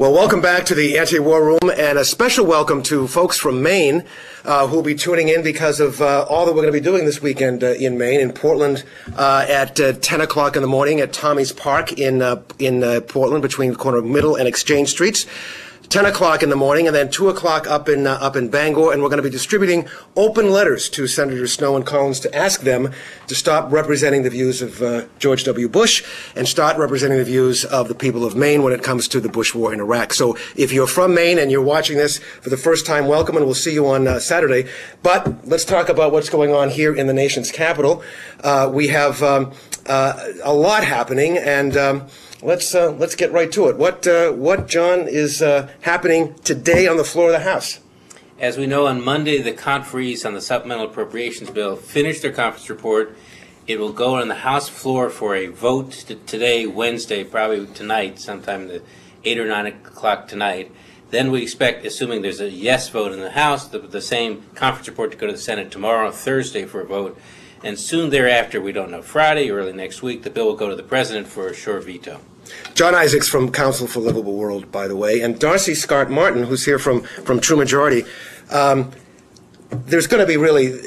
Well, welcome back to the Anti-War Room, and a special welcome to folks from Maine who will be tuning in because of all that we're going to be doing this weekend in Maine, in Portland, at 10 o'clock in the morning at Tommy's Park in Portland, between the corner of Middle and Exchange Streets. 10 o'clock in the morning, and then 2 o'clock up in Bangor, and we're going to be distributing open letters to Senators Snowe and Collins to ask them to stop representing the views of George W. Bush and start representing the views of the people of Maine when it comes to the Bush War in Iraq. So if you're from Maine and you're watching this for the first time, welcome, and we'll see you on Saturday. But let's talk about what's going on here in the nation's capital. We have a lot happening, and Let's get right to it. What John, is happening today on the floor of the House? As we know, on Monday, the conferees on the Supplemental Appropriations Bill finished their conference report. It will go on the House floor for a vote today, Wednesday, probably tonight, sometime at 8 or 9 o'clock tonight. Then we expect, assuming there's a yes vote in the House, the same conference report to go to the Senate tomorrow, Thursday, for a vote. And soon thereafter, we don't know, Friday, early next week, the bill will go to the President for a sure veto. John Issacs from Council for Livable World, by the way, and Darcy Scott Martin, who's here from True Majority. There's going to be really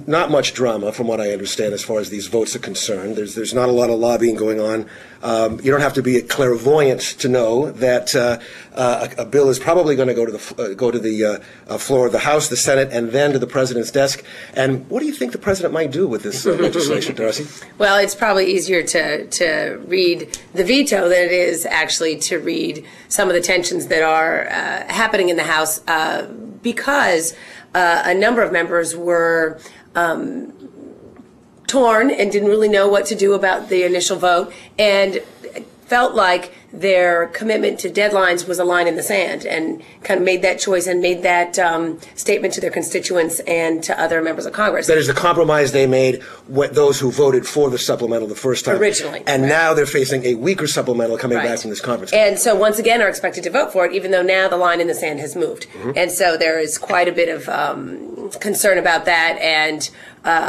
not much drama, from what I understand, as far as these votes are concerned. There's not a lot of lobbying going on. You don't have to be a clairvoyant to know that a bill is probably going to go to the floor of the House, the Senate, and then to the President's desk. And what do you think the President might do with this legislation, Darcy? Well, it's probably easier to read the veto than it is actually to read some of the tensions that are happening in the House because a number of members were torn and didn't really know what to do about the initial vote, and felt like their commitment to deadlines was a line in the sand, and kind of made that choice and made that statement to their constituents and to other members of Congress. That is the compromise they made with those who voted for the supplemental the first time. Originally. And now they're facing a weaker supplemental coming back from this conference. And so once again are expected to vote for it, even though now the line in the sand has moved. And so there is quite a bit of concern about that, and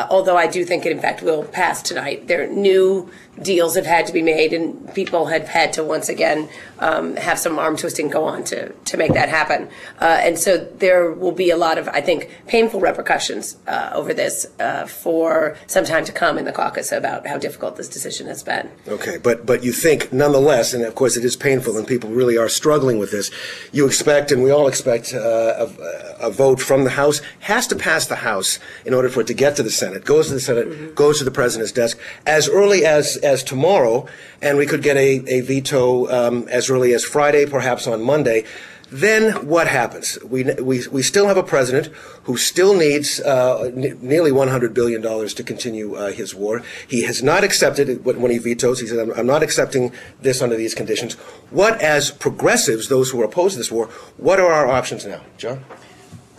although I do think it in fact will pass tonight, there are new deals have had to be made, and people have had to once again have some arm twisting go on to make that happen. And so there will be a lot of, I think, painful repercussions over this for some time to come in the caucus about how difficult this decision has been. Okay, but you think nonetheless, and of course it is painful and people really are struggling with this, you expect, and we all expect, a vote from the House has to pass the House in order for it to get to the Senate, goes to the Senate, goes to the President's desk as early as tomorrow, and we could get a veto as early as Friday, perhaps on Monday. Then what happens? We still have a president who still needs nearly $100 billion to continue his war. He has not accepted it when he vetoes. He said, I'm not accepting this under these conditions. What, as progressives, those who are opposed to this war, what are our options now? John?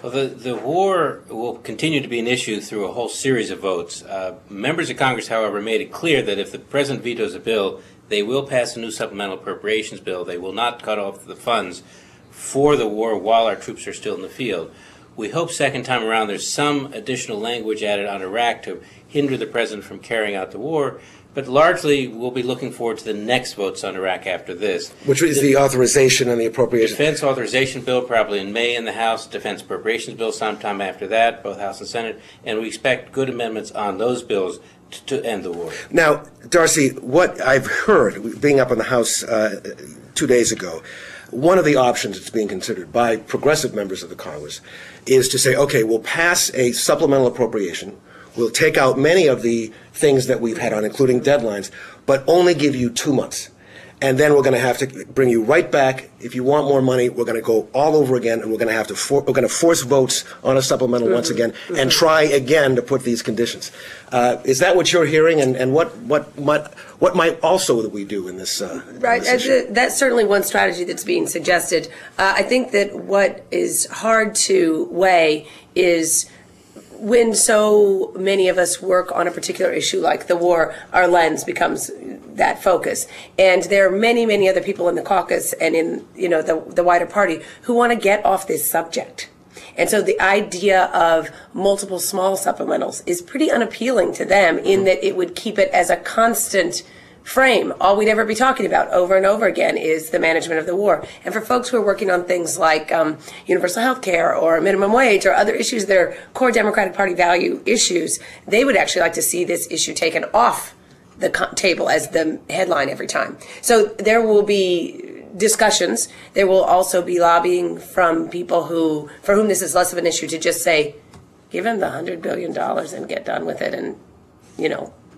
Well, the war will continue to be an issue through a whole series of votes. Members of Congress, however, made it clear that if the President vetoes a bill, they will pass a new supplemental appropriations bill. They will not cut off the funds for the war while our troops are still in the field. We hope second time around there's some additional language added on Iraq to hinder the President from carrying out the war, but largely we'll be looking forward to the next votes on Iraq after this. Which is the authorization and the appropriation. Defense authorization bill probably in May in the House, defense appropriations bill sometime after that, both House and Senate, and we expect good amendments on those bills to end the war. Now, Darcy, what I've heard, being up in the House 2 days ago, one of the options that's being considered by progressive members of the Congress is to say, okay, we'll pass a supplemental appropriation, we'll take out many of the things that we've had on, including deadlines, but only give you 2 months. And then we're going to have to bring you right back. If you want more money, we're going to go all over again, and we're going to have to we're going to force votes on a supplemental once again, and try again to put these conditions. Is that what you're hearing? And what might also that we do in this? Right, that's certainly one strategy that's being suggested. I think that what is hard to weigh is when so many of us work on a particular issue like the war, our lens becomes that focus. And there are many, many other people in the caucus and in the wider party who want to get off this subject. And so the idea of multiple small supplementals is pretty unappealing to them in that it would keep it as a constant frame, all we'd ever be talking about over and over again is the management of the war. And for folks who are working on things like universal health care or minimum wage or other issues that are core Democratic Party value issues, they would actually like to see this issue taken off the table as the headline every time. So there will be discussions. There will also be lobbying from people for whom this is less of an issue to just say, give him the $100 billion and get done with it and,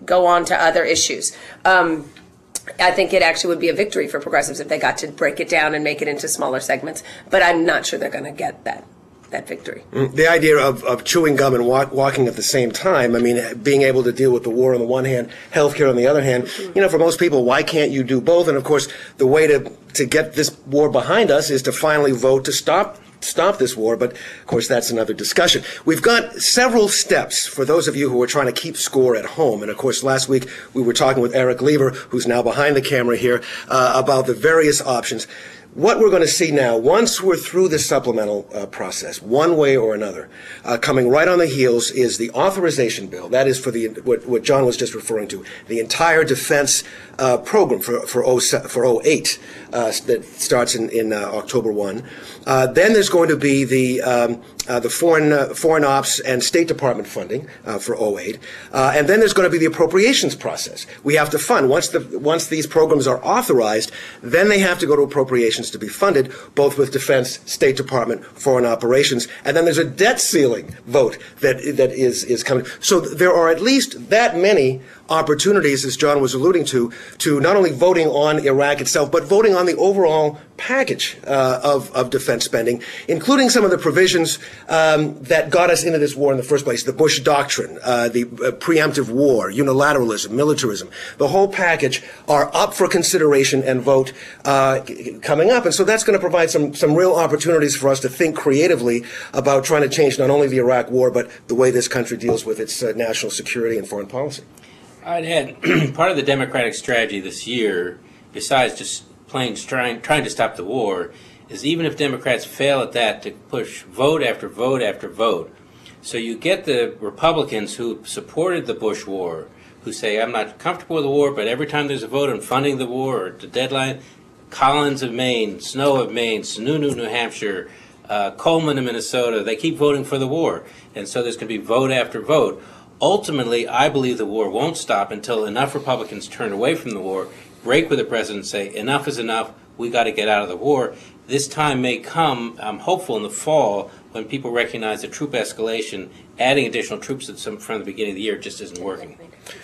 go on to other issues. I think it actually would be a victory for progressives if they got to break it down and make it into smaller segments. But I'm not sure they're going to get that victory. The idea of chewing gum and walking at the same time, I mean, being able to deal with the war on the one hand, healthcare on the other hand, for most people, why can't you do both? And of course, the way to get this war behind us is to finally vote to stop this war, but of course that's another discussion. We've got several steps for those of you who are trying to keep score at home, and of course last week we were talking with Eric Lever, who's now behind the camera here, about the various options. What we're going to see now, once we're through the supplemental process, one way or another, coming right on the heels is the authorization bill. That is for what John was just referring to, the entire defense program for 08 that starts in October 1. Then there's going to be the foreign ops and State Department funding for 08, and then there's going to be the appropriations process. We have to fund once these programs are authorized. Then they have to go to appropriations to be funded, both with Defense, State Department, foreign operations, and then there's a debt ceiling vote that is coming. So there are at least that many opportunities, as John was alluding to not only voting on Iraq itself, but voting on the overall package of defense spending, including some of the provisions that got us into this war in the first place, the Bush Doctrine, the preemptive war, unilateralism, militarism. The whole package are up for consideration and vote coming up. And so that's going to provide some real opportunities for us to think creatively about trying to change not only the Iraq war, but the way this country deals with its national security and foreign policy. I'd add part of the Democratic strategy this year, besides just trying to stop the war, is even if Democrats fail at that, to push vote after vote after vote. So you get the Republicans who supported the Bush war, who say, I'm not comfortable with the war, but every time there's a vote on funding the war or the deadline, Collins of Maine, Snow of Maine, Sununu, New Hampshire, Coleman of Minnesota, they keep voting for the war. And so there's going to be vote after vote. Ultimately, I believe the war won't stop until enough Republicans turn away from the war, break with the president, and say, enough is enough, we got to get out of the war. This time may come, I'm hopeful, in the fall, when people recognize that troop escalation, adding additional troops from the beginning of the year just isn't working.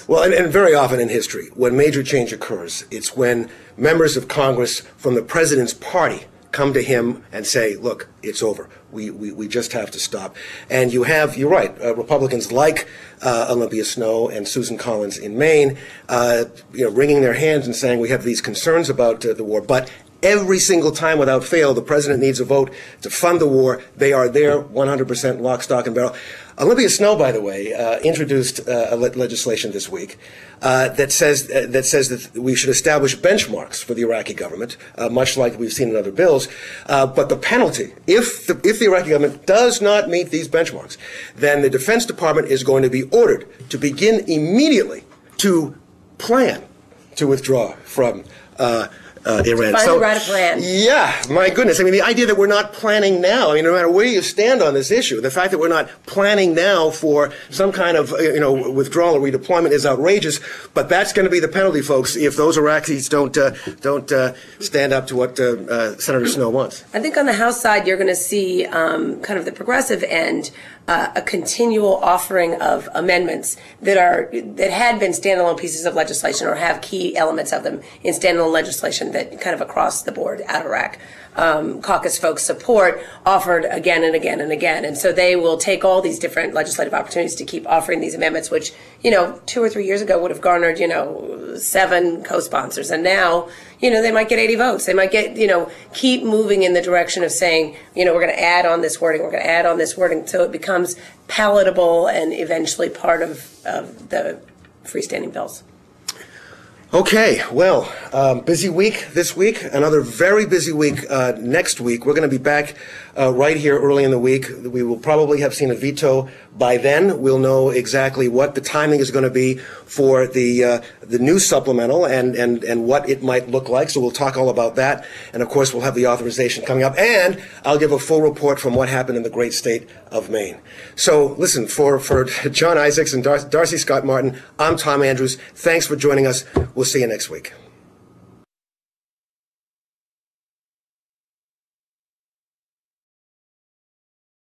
Well, and very often in history, when major change occurs, it's when members of Congress from the president's party come to him and say, look, it's over. We just have to stop. And you're right, Republicans like Olympia Snow and Susan Collins in Maine, wringing their hands and saying we have these concerns about the war. But every single time without fail, the president needs a vote to fund the war. They are there 100% lock, stock, and barrel. Olympia Snow, by the way, introduced legislation this week that says that we should establish benchmarks for the Iraqi government, much like we've seen in other bills. But the penalty, if the Iraqi government does not meet these benchmarks, then the Defense Department is going to be ordered to begin immediately to plan to withdraw from Iran. Finally write a plan. Yeah, my goodness. I mean, the idea that we're not planning now, I mean, no matter where you stand on this issue, the fact that we're not planning now for some kind of, withdrawal or redeployment is outrageous, but that's going to be the penalty, folks, if those Iraqis don't stand up to what Senator Snow wants. I think on the House side, you're going to see kind of the progressive end, a continual offering of amendments that had been standalone pieces of legislation or have key elements of them in standalone legislation that kind of across the board out of Iraq. Caucus folks support offered again and again and again. And so they will take all these different legislative opportunities to keep offering these amendments, which, 2 or 3 years ago would have garnered, 7 co-sponsors. And now, they might get 80 votes. They might get, keep moving in the direction of saying, we're going to add on this wording, we're going to add on this wording. So it becomes palatable and eventually part of the freestanding bills. Okay, well, busy week this week, another very busy week next week. We're going to be back right here early in the week. We will probably have seen a veto by then. We'll know exactly what the timing is going to be for the new supplemental and what it might look like. So we'll talk all about that. And, of course, we'll have the authorization coming up. And I'll give a full report from what happened in the great state of Maine. So, listen, for John Issacs and Darcy Scott Martin, I'm Tom Andrews. Thanks for joining us. We'll see you next week.